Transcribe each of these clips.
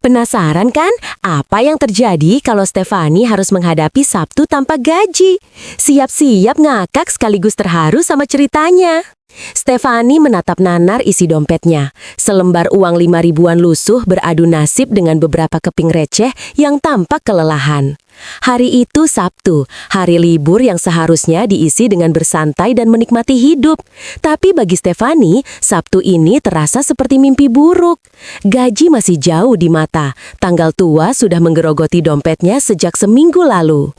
Penasaran kan apa yang terjadi kalau Stefani harus menghadapi Sabtu tanpa gaji? Siap-siap ngakak sekaligus terharu sama ceritanya. Stefani menatap nanar isi dompetnya. Selembar uang 5 ribuan lusuh beradu nasib dengan beberapa keping receh yang tampak kelelahan. Hari itu Sabtu, hari libur yang seharusnya diisi dengan bersantai dan menikmati hidup. Tapi bagi Stefani, Sabtu ini terasa seperti mimpi buruk. Gaji masih jauh di mata, tanggal tua sudah menggerogoti dompetnya sejak seminggu lalu.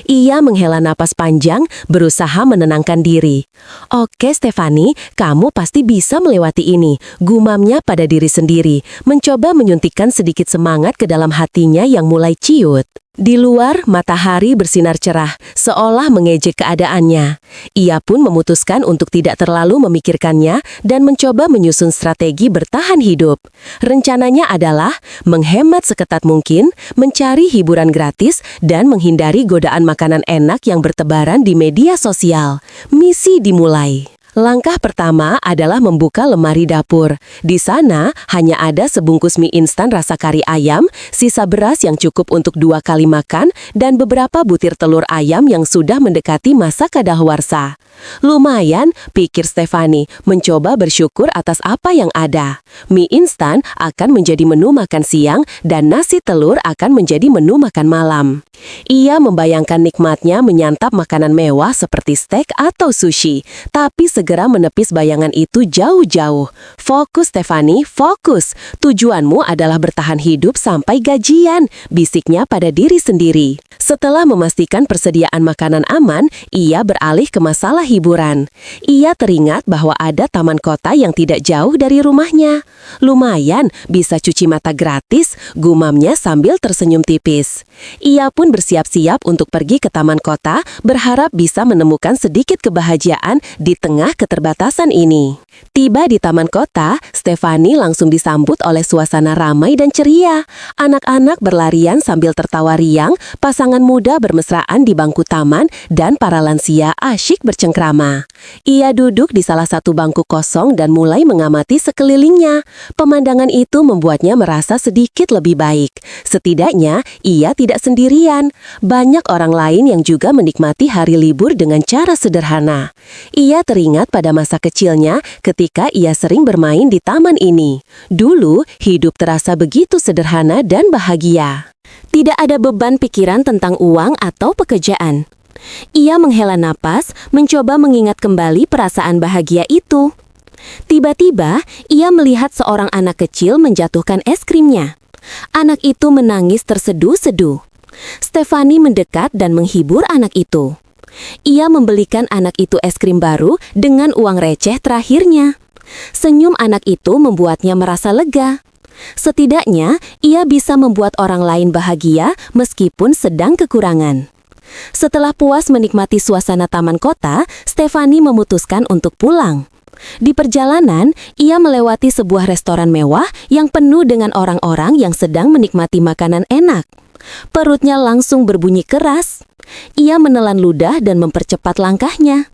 Ia menghela napas panjang, berusaha menenangkan diri. Oke Stefani, kamu pasti bisa melewati ini, gumamnya pada diri sendiri, mencoba menyuntikkan sedikit semangat ke dalam hatinya yang mulai ciut. Di luar, matahari bersinar cerah, seolah mengejek keadaannya. Ia pun memutuskan untuk tidak terlalu memikirkannya dan mencoba menyusun strategi bertahan hidup. Rencananya adalah menghemat seketat mungkin, mencari hiburan gratis, dan menghindari godaan makanan enak yang bertebaran di media sosial. Misi dimulai. Langkah pertama adalah membuka lemari dapur. Di sana hanya ada sebungkus mie instan rasa kari ayam, sisa beras yang cukup untuk 2 kali makan, dan beberapa butir telur ayam yang sudah mendekati masa kadaluarsa. Lumayan, pikir Stefani, mencoba bersyukur atas apa yang ada. Mie instan akan menjadi menu makan siang dan nasi telur akan menjadi menu makan malam. Ia membayangkan nikmatnya menyantap makanan mewah seperti steak atau sushi, tapi segera menepis bayangan itu jauh-jauh. Fokus Stefani, fokus. Tujuanmu adalah bertahan hidup sampai gajian, bisiknya pada diri sendiri. Setelah memastikan persediaan makanan aman, ia beralih ke masalah hiburan. Ia teringat bahwa ada taman kota yang tidak jauh dari rumahnya. Lumayan, bisa cuci mata gratis, gumamnya sambil tersenyum tipis. Ia pun bersiap-siap untuk pergi ke taman kota, berharap bisa menemukan sedikit kebahagiaan di tengah keterbatasan ini. Tiba di taman kota, Stefani langsung disambut oleh suasana ramai dan ceria. Anak-anak berlarian sambil tertawa riang, pasangan muda bermesraan di bangku taman, dan para lansia asyik bercengkrama. Ia duduk di salah satu bangku kosong dan mulai mengamati sekelilingnya. Pemandangan itu membuatnya merasa sedikit lebih baik. Setidaknya, ia tidak sendirian. Banyak orang lain yang juga menikmati hari libur dengan cara sederhana. Ia teringat pada masa kecilnya ketika ia sering bermain di taman ini. Dulu, hidup terasa begitu sederhana dan bahagia. Tidak ada beban pikiran tentang uang atau pekerjaan. Ia menghela napas, mencoba mengingat kembali perasaan bahagia itu. Tiba-tiba, ia melihat seorang anak kecil menjatuhkan es krimnya. Anak itu menangis terseduh-seduh. Stefani mendekat dan menghibur anak itu. Ia membelikan anak itu es krim baru dengan uang receh terakhirnya. Senyum anak itu membuatnya merasa lega. Setidaknya, ia bisa membuat orang lain bahagia meskipun sedang kekurangan. Setelah puas menikmati suasana taman kota, Stefani memutuskan untuk pulang. Di perjalanan, ia melewati sebuah restoran mewah yang penuh dengan orang-orang yang sedang menikmati makanan enak. Perutnya langsung berbunyi keras. Ia menelan ludah dan mempercepat langkahnya.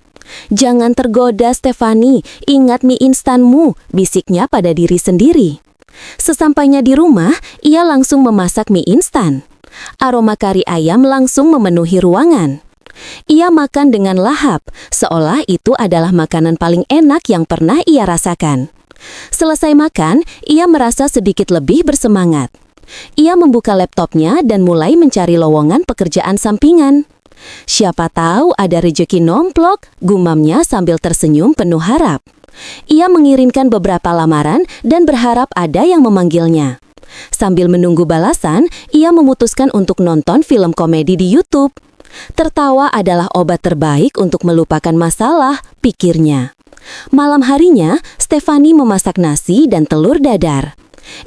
Jangan tergoda, Stefani, ingat mie instanmu, bisiknya pada diri sendiri. Sesampainya di rumah, ia langsung memasak mie instan. Aroma kari ayam langsung memenuhi ruangan. Ia makan dengan lahap, seolah itu adalah makanan paling enak yang pernah ia rasakan. Selesai makan, ia merasa sedikit lebih bersemangat. Ia membuka laptopnya dan mulai mencari lowongan pekerjaan sampingan. Siapa tahu ada rejeki nomplok, gumamnya sambil tersenyum penuh harap. Ia mengirimkan beberapa lamaran dan berharap ada yang memanggilnya. Sambil menunggu balasan, ia memutuskan untuk nonton film komedi di YouTube. Tertawa adalah obat terbaik untuk melupakan masalah, pikirnya. Malam harinya, Stefani memasak nasi dan telur dadar.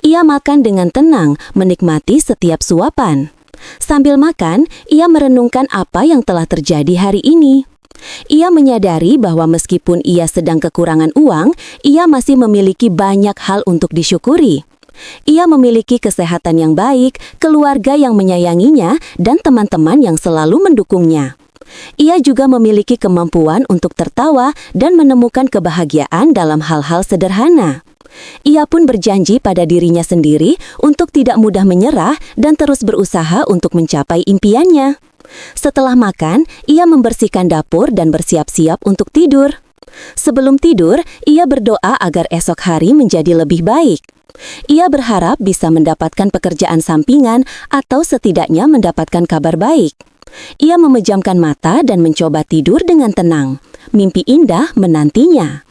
Ia makan dengan tenang, menikmati setiap suapan. Sambil makan, ia merenungkan apa yang telah terjadi hari ini. Ia menyadari bahwa meskipun ia sedang kekurangan uang, ia masih memiliki banyak hal untuk disyukuri. Ia memiliki kesehatan yang baik, keluarga yang menyayanginya, dan teman-teman yang selalu mendukungnya. Ia juga memiliki kemampuan untuk tertawa dan menemukan kebahagiaan dalam hal-hal sederhana. Ia pun berjanji pada dirinya sendiri untuk tidak mudah menyerah dan terus berusaha untuk mencapai impiannya. Setelah makan, ia membersihkan dapur dan bersiap-siap untuk tidur. Sebelum tidur, ia berdoa agar esok hari menjadi lebih baik. Ia berharap bisa mendapatkan pekerjaan sampingan atau setidaknya mendapatkan kabar baik. Ia memejamkan mata dan mencoba tidur dengan tenang. Mimpi indah menantinya.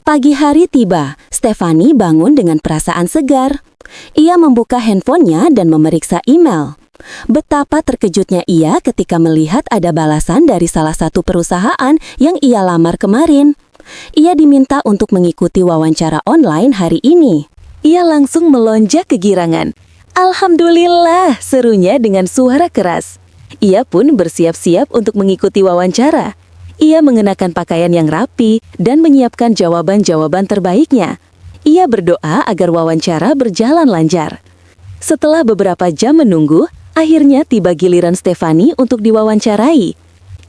Pagi hari tiba, Stefani bangun dengan perasaan segar. Ia membuka handphonenya dan memeriksa email. Betapa terkejutnya ia ketika melihat ada balasan dari salah satu perusahaan yang ia lamar kemarin. Ia diminta untuk mengikuti wawancara online hari ini. Ia langsung melonjak kegirangan. "Alhamdulillah," serunya dengan suara keras. Ia pun bersiap-siap untuk mengikuti wawancara. Ia mengenakan pakaian yang rapi dan menyiapkan jawaban-jawaban terbaiknya. Ia berdoa agar wawancara berjalan lancar. Setelah beberapa jam menunggu, akhirnya tiba giliran Stefani untuk diwawancarai.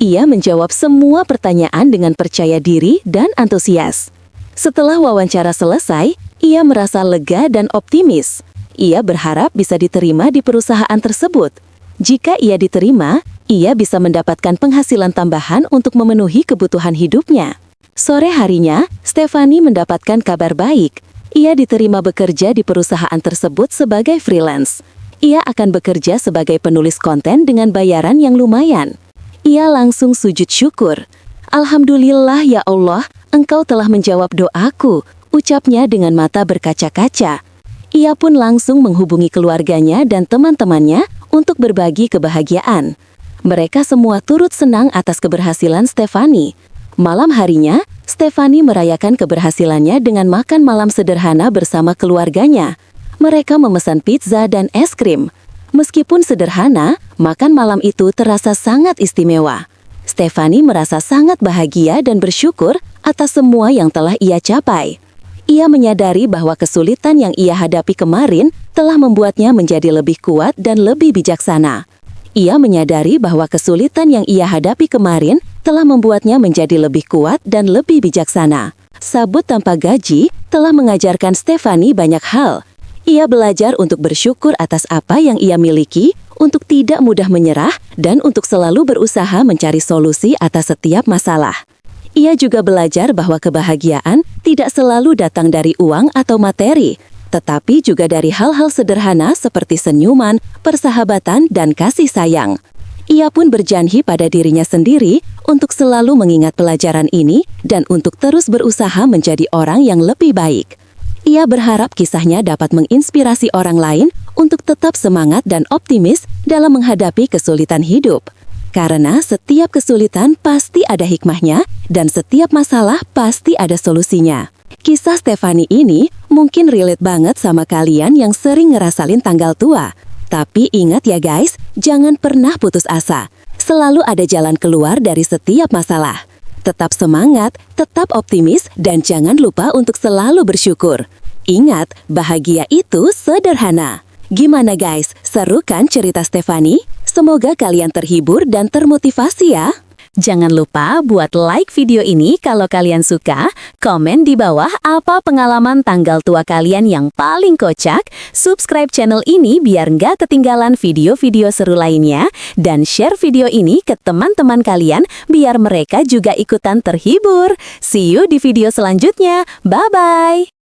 Ia menjawab semua pertanyaan dengan percaya diri dan antusias. Setelah wawancara selesai, ia merasa lega dan optimis. Ia berharap bisa diterima di perusahaan tersebut. Jika ia diterima, ia bisa mendapatkan penghasilan tambahan untuk memenuhi kebutuhan hidupnya. Sore harinya, Stefani mendapatkan kabar baik. Ia diterima bekerja di perusahaan tersebut sebagai freelance. Ia akan bekerja sebagai penulis konten dengan bayaran yang lumayan. Ia langsung sujud syukur. "Alhamdulillah ya Allah, Engkau telah menjawab doaku," ucapnya dengan mata berkaca-kaca. Ia pun langsung menghubungi keluarganya dan teman-temannya untuk berbagi kebahagiaan. Mereka semua turut senang atas keberhasilan Stefani. Malam harinya, Stefani merayakan keberhasilannya dengan makan malam sederhana bersama keluarganya. Mereka memesan pizza dan es krim. Meskipun sederhana, makan malam itu terasa sangat istimewa. Stefani merasa sangat bahagia dan bersyukur atas semua yang telah ia capai. Ia menyadari bahwa kesulitan yang ia hadapi kemarin telah membuatnya menjadi lebih kuat dan lebih bijaksana. Ia menyadari bahwa kesulitan yang ia hadapi kemarin telah membuatnya menjadi lebih kuat dan lebih bijaksana. Sabut tanpa gaji telah mengajarkan Stefani banyak hal. Ia belajar untuk bersyukur atas apa yang ia miliki, untuk tidak mudah menyerah, dan untuk selalu berusaha mencari solusi atas setiap masalah. Ia juga belajar bahwa kebahagiaan tidak selalu datang dari uang atau materi, tetapi juga dari hal-hal sederhana seperti senyuman, persahabatan, dan kasih sayang. Ia pun berjanji pada dirinya sendiri untuk selalu mengingat pelajaran ini dan untuk terus berusaha menjadi orang yang lebih baik. Ia berharap kisahnya dapat menginspirasi orang lain untuk tetap semangat dan optimis dalam menghadapi kesulitan hidup. Karena setiap kesulitan pasti ada hikmahnya dan setiap masalah pasti ada solusinya. Kisah Stefani ini mungkin relate banget sama kalian yang sering ngerasalin tanggal tua. Tapi ingat ya guys, jangan pernah putus asa. Selalu ada jalan keluar dari setiap masalah. Tetap semangat, tetap optimis, dan jangan lupa untuk selalu bersyukur. Ingat, bahagia itu sederhana. Gimana guys, seru kan cerita Stefani? Semoga kalian terhibur dan termotivasi ya. Jangan lupa buat like video ini kalau kalian suka, komen di bawah apa pengalaman tanggal tua kalian yang paling kocak, subscribe channel ini biar nggak ketinggalan video-video seru lainnya, dan share video ini ke teman-teman kalian biar mereka juga ikutan terhibur. See you di video selanjutnya, bye-bye!